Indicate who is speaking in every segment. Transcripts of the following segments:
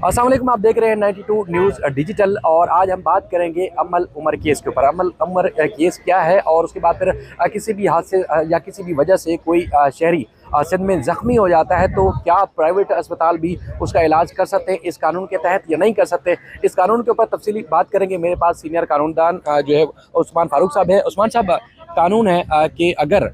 Speaker 1: अस्सलाम वालेकुम, आप देख रहे हैं 92 न्यूज़ डिजिटल। और आज हम बात करेंगे अमल उमर केस के ऊपर। अमल उमर केस क्या है और उसके बाद फिर किसी भी हादसे या किसी भी वजह से कोई शहरी सिंध में ज़ख्मी हो जाता है तो क्या प्राइवेट अस्पताल भी उसका इलाज कर सकते हैं इस कानून के तहत या नहीं कर सकते। इस कानून के ऊपर तफसीली बात करेंगे। मेरे पास सीनियर कानूनदान जो है उस्मान फारूक साहब है। उस्मान साहब, कानून है कि अगर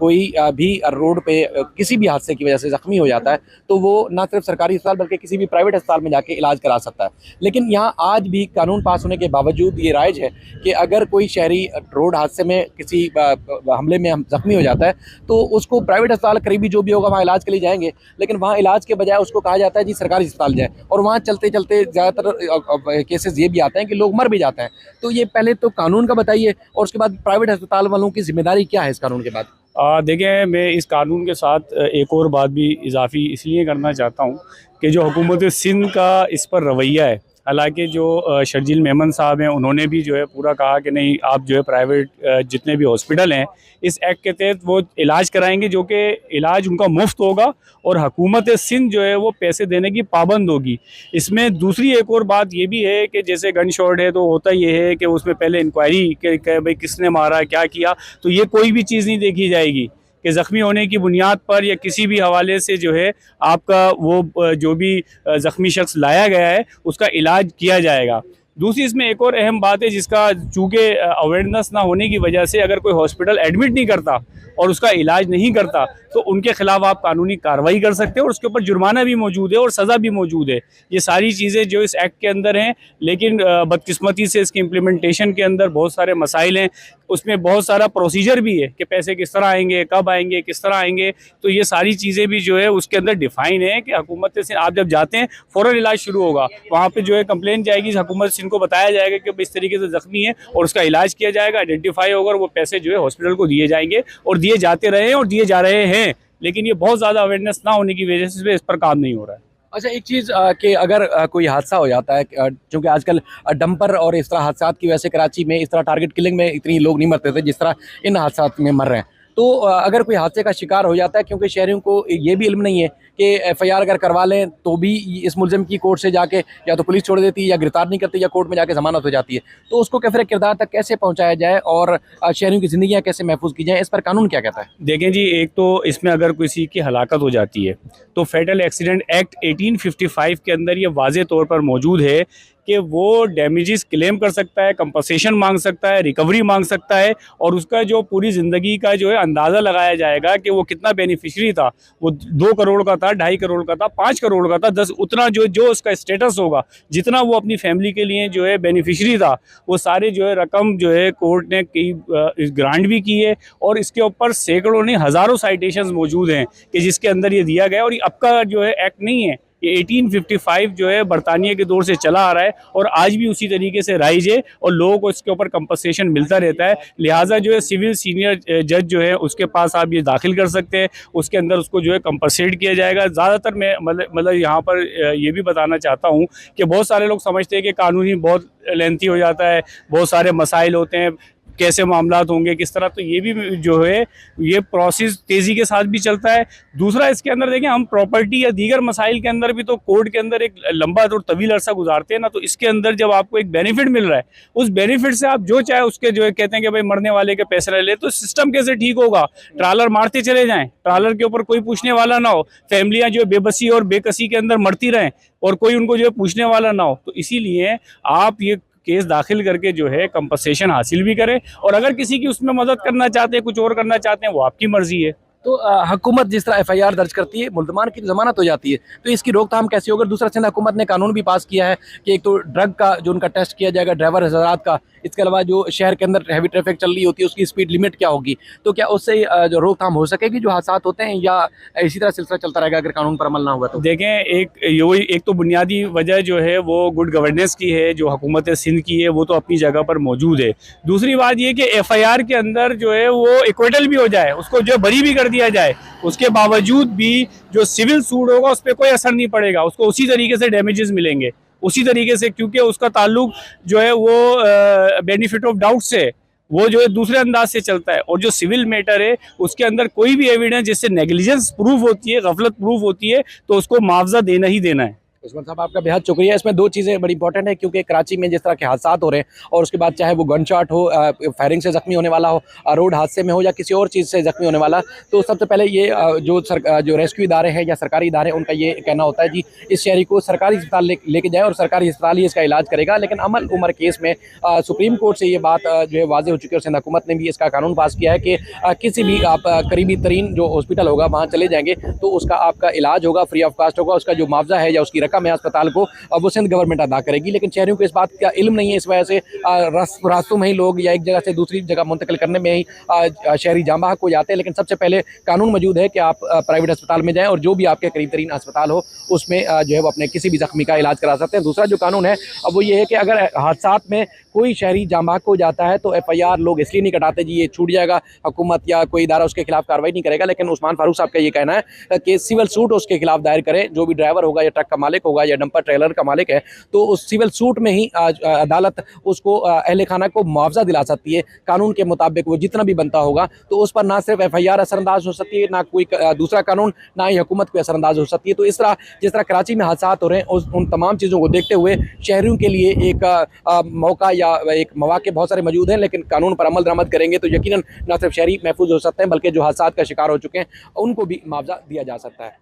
Speaker 1: कोई भी रोड पे किसी भी हादसे की वजह से ज़ख्मी हो जाता है तो वो ना सिर्फ सरकारी अस्पताल बल्कि किसी भी प्राइवेट अस्पताल में जाके इलाज करा सकता है। लेकिन यहाँ आज भी कानून पास होने के बावजूद ये राइज है कि अगर कोई शहरी रोड हादसे में किसी हमले में ज़ख्मी हो जाता है तो उसको प्राइवेट अस्पताल करीबी जो भी होगा वहाँ इलाज के लिए जाएंगे, लेकिन वहाँ इलाज के बजाय उसको कहा जाता है जी सरकारी अस्पताल जाए। और वहाँ चलते चलते ज़्यादातर केसेस ये भी आते हैं कि लोग मर भी जाते हैं। तो ये पहले तो कानून का बताइए और उसके बाद प्राइवेट अस्पताल वालों की जिम्मेदारी क्या है इस कानून के बाद।
Speaker 2: देखें, मैं इस कानून के साथ एक और बात भी इजाफी इसलिए करना चाहता हूँ कि जो हुकूमत सिंध का इस पर रवैया है, हालांकि जो शर्जील मेमन साहब हैं उन्होंने भी जो है पूरा कहा कि नहीं, आप जो है प्राइवेट जितने भी हॉस्पिटल हैं इस एक्ट के तहत वो इलाज कराएंगे, जो कि इलाज उनका मुफ्त होगा और हुकूमत सिंध जो है वो पैसे देने की पाबंद होगी। इसमें दूसरी एक और बात ये भी है कि जैसे गन शॉट है तो होता ये है कि उसमें पहले इंक्वायरी कि भाई किसने मारा, क्या किया, तो ये कोई भी चीज़ नहीं देखी जाएगी कि ज़ख्मी होने की बुनियाद पर या किसी भी हवाले से जो है आपका वो जो भी ज़ख्मी शख्स लाया गया है उसका इलाज किया जाएगा। दूसरी इसमें एक और अहम बात है जिसका चूँकि अवेयरनेस ना होने की वजह से अगर कोई हॉस्पिटल एडमिट नहीं करता और उसका इलाज नहीं करता तो उनके खिलाफ आप कानूनी कार्रवाई कर सकते हो और उसके ऊपर जुर्माना भी मौजूद है और सज़ा भी मौजूद है। ये सारी चीज़ें जो इस एक्ट के अंदर हैं, लेकिन बदकिस्मती से इसकी इम्प्लीमेंटेशन के अंदर बहुत सारे मसाइल हैं। उसमें बहुत सारा प्रोसीजर भी है कि पैसे किस तरह आएंगे, कब आएंगे, किस तरह आएंगे, तो ये सारी चीज़ें भी जो है उसके अंदर डिफ़ाइन है कि हुकूमत सिंध आप जब जाते हैं फ़ौरन इलाज शुरू होगा, वहाँ पे जो है कंप्लेन जाएगी, हुकूमत सिंध को बताया जाएगा कि इस तरीके से ज़ख्मी है और उसका इलाज किया जाएगा, आइडेंटिफाई होगा और वो पैसे जो है हॉस्पिटल को दिए जाएंगे और दिए जाते रहे हैं और दिए जा रहे हैं। लेकिन ये बहुत ज़्यादा अवेयरनेस ना होने की वजह से इस पर काम नहीं हो रहा है।
Speaker 1: अच्छा, एक चीज़ कि अगर कोई हादसा हो जाता है, क्योंकि आजकल डंपर और इस तरह हादसा की वजह से कराची में इस तरह टारगेट किलिंग में इतनी लोग नहीं मरते थे जिस तरह इन हादसा में मर रहे हैं, तो अगर कोई हादसे का शिकार हो जाता है, क्योंकि शहरियों को ये भी इल्म नहीं है कि FIR अगर करवा लें तो भी इस मुलजिम की कोर्ट से जाके या तो पुलिस छोड़ देती है या गिरफ्तार नहीं करती या कोर्ट में जाके जमानत हो जाती है, तो उसको कैफिर किरदार तक कैसे पहुंचाया जाए और शहरियों की ज़िंदगियां कैसे महफूज की जाए, इस पर कानून क्या कहता है।
Speaker 2: देखें जी, एक तो इसमें अगर किसी की हलाकत हो जाती है तो फेटल एक्सीडेंट एक्ट 1855 के अंदर ये वाज़े तौर पर मौजूद है कि वो डैमेजेस क्लेम कर सकता है, कंपनसेशन मांग सकता है, रिकवरी मांग सकता है और उसका जो पूरी ज़िंदगी का जो है अंदाज़ा लगाया जाएगा कि वो कितना बेनिफिशरी था, वो 2 करोड़ का था, 2.5 करोड़ का था, 5 करोड़ का था, 10 उतना जो उसका स्टेटस होगा, जितना वो अपनी फैमिली के लिए जो है बेनिफिशरी था, वो सारे जो है रकम जो है कोर्ट ने कई ग्रांट भी की है और इसके ऊपर सैकड़ों नहीं हज़ारों साइटेशंस मौजूद हैं कि जिसके अंदर ये दिया गया। और अब का जो है एक्ट नहीं है, ये 1855 जो है बरतानिया के दौर से चला आ रहा है और आज भी उसी तरीके से राइज है और लोगों को इसके ऊपर कंपनसेशन मिलता रहता है। लिहाजा जो है सिविल सीनियर जज जो है उसके पास आप ये दाखिल कर सकते हैं, उसके अंदर उसको जो है कंपनसेट किया जाएगा। ज़्यादातर मैं मतलब यहाँ पर ये भी बताना चाहता हूँ कि बहुत सारे लोग समझते हैं कि कानूनी बहुत लेंथी हो जाता है, बहुत सारे मसाइल होते हैं, कैसे मामलात होंगे, किस तरह, तो ये भी जो है ये प्रोसेस तेज़ी के साथ भी चलता है। दूसरा, इसके अंदर देखें हम प्रॉपर्टी या दीगर मसाइल के अंदर भी तो कोर्ट के अंदर एक लंबा और तवील अरसा गुजारते हैं ना, तो इसके अंदर जब आपको एक बेनिफिट मिल रहा है उस बेनिफिट से आप जो चाहे उसके जो है कहते हैं कि भाई मरने वाले के पैसे ले ले, तो सिस्टम कैसे ठीक होगा। ट्रालर मारते चले जाएँ, ट्रालर के ऊपर कोई पूछने वाला ना हो, फैमिलियाँ जो है बेबसी और बेकसी के अंदर मरती रहें और कोई उनको जो है पूछने वाला ना हो। तो इसीलिए आप ये केस दाखिल करके जो है कंपनसेशन हासिल भी करें और अगर किसी की उसमें मदद करना चाहते हैं, कुछ और करना चाहते हैं, वो आपकी मर्जी है।
Speaker 1: तो हुकूमत जिस तरह FIR दर्ज करती है, मुल्ज़मान की जमानत हो जाती है, तो इसकी रोकथाम कैसे होगी। दूसरा, सिंध हुकूमत ने कानून भी पास किया है कि एक तो ड्रग का जो उनका टेस्ट किया जाएगा ड्राइवर हज़रात का, इसके अलावा जो शहर के अंदर हैवी ट्रैफिक चल रही होती है उसकी स्पीड लिमिट क्या होगी, तो क्या उससे जो रोकथाम हो सकेगी जो हादसा होते हैं, या इसी तरह सिलसिला चलता रहेगा अगर कानून पर अमल ना हुआ तो।
Speaker 2: देखें, एक तो बुनियादी वजह जो है वो गुड गवर्नेंस की है जो हुकूमत सिंध की है, वो तो अपनी जगह पर मौजूद है। दूसरी बात ये कि FIR के अंदर जो है वो इक्विटल भी हो जाए, उसको जो बरी भी कर दिया जाए, उसके बावजूद भी जो सिविल सूट होगा उस पर कोई असर नहीं पड़ेगा, उसको उसी तरीके से डैमेजेस मिलेंगे उसी तरीके से, क्योंकि उसका ताल्लुक जो है वो बेनिफिट ऑफ डाउट से, वो जो है दूसरे अंदाज से चलता है। और जो सिविल मैटर है उसके अंदर कोई भी एविडेंस जिससे नेग्लिजेंस प्रूफ होती है, गफलत प्रूफ होती है, तो उसको मुआवजा देना ही देना है।
Speaker 1: उस्मान साहब आपका बेहद शुक्रिया। इसमें दो चीज़ें बड़ी इंपॉर्टेंट है, क्योंकि कराची में जिस तरह के हादसा हो रहे हैं और उसके बाद चाहे वो गन शॉट हो, फायरिंग से ज़ख्मी होने वाला हो, रोड हादसे में हो या किसी और चीज़ से ज़ख्मी होने वाला, तो सबसे पहले ये जो रेस्क्यू इदारे हैं या सरकारी इदारे हैं, उनका ये कहना होता है जी इस शहरी को सरकारी अस्पताल लेके जाए और सरकारी अस्पताल ही इसका इलाज करेगा। लेकिन अमल उमर केस में सुप्रीम कोर्ट से ये बात जो है वाज़ेह हो चुकी है और सिंध हुकूमत ने भी इसका कानून पास किया है कि किसी भी आप करीबी तरीन जो हॉस्पिटल होगा वहाँ चले जाएंगे तो उसका आपका इलाज होगा, फ्री ऑफ कॉस्ट होगा। उसका जो मुआवजा है या उसकी रकम है अस्पताल को वो सिंध गवर्नमेंट अदा करेगी। लेकिन शहरियों को इस बात का इल्म नहीं है, इस वजह से रास्तों में ही लोग या एक जगह से दूसरी जगह मुंतकिल करने में ही शहरी जाँ बहक हो जाते हैं। लेकिन सबसे पहले कानून मौजूद है कि आप प्राइवेट अस्पताल में जाएँ और जो भी आपके करीब तरीन अस्पताल हो उसमें जो है वो अपने किसी भी जख्मी का इलाज करा सकते हैं। दूसरा जो कानून है अब वो ये है कि अगर हादसात में कोई शहरी जाँ बहक हो जाता है तो FIR लोग इसलिए नहीं कटाते जी ये छूट जाएगा, हुकूमत या कोई इदारा उसके खिलाफ कार्रवाई नहीं करेगा। लेकिन उस्मान फारूक साहब का ये कहना है कि सिविल सूट उसके खिलाफ दायर करें, जो भी ड्राइवर होगा या ट्रक का मालिक होगा या डंपर ट्रेलर का मालिक है, तो उस सिविल सूट में ही अदालत उसको अहले खाना को मुआवजा दिला सकती है कानून के मुताबिक, वो जितना भी बनता होगा। तो उस पर ना सिर्फ FIR असरअंदाज हो सकती है, ना कोई दूसरा कानून, ना ही हुकूमत को असरअंदाज हो सकती है। तो इस तरह जिस तरह कराची में हादसा हो रहे हैं उन तमाम चीज़ों को देखते हुए शहरियों के लिए एक मौका या एक मौके बहुत सारे मौजूद हैं। लेकिन कानून पर अमल दरामद करेंगे तो यकीनन न सिर्फ शहरी महफूज हो सकते हैं बल्कि जो हादसा का शिकार हो चुके हैं उनको भी मुआवजा दिया जा सकता है।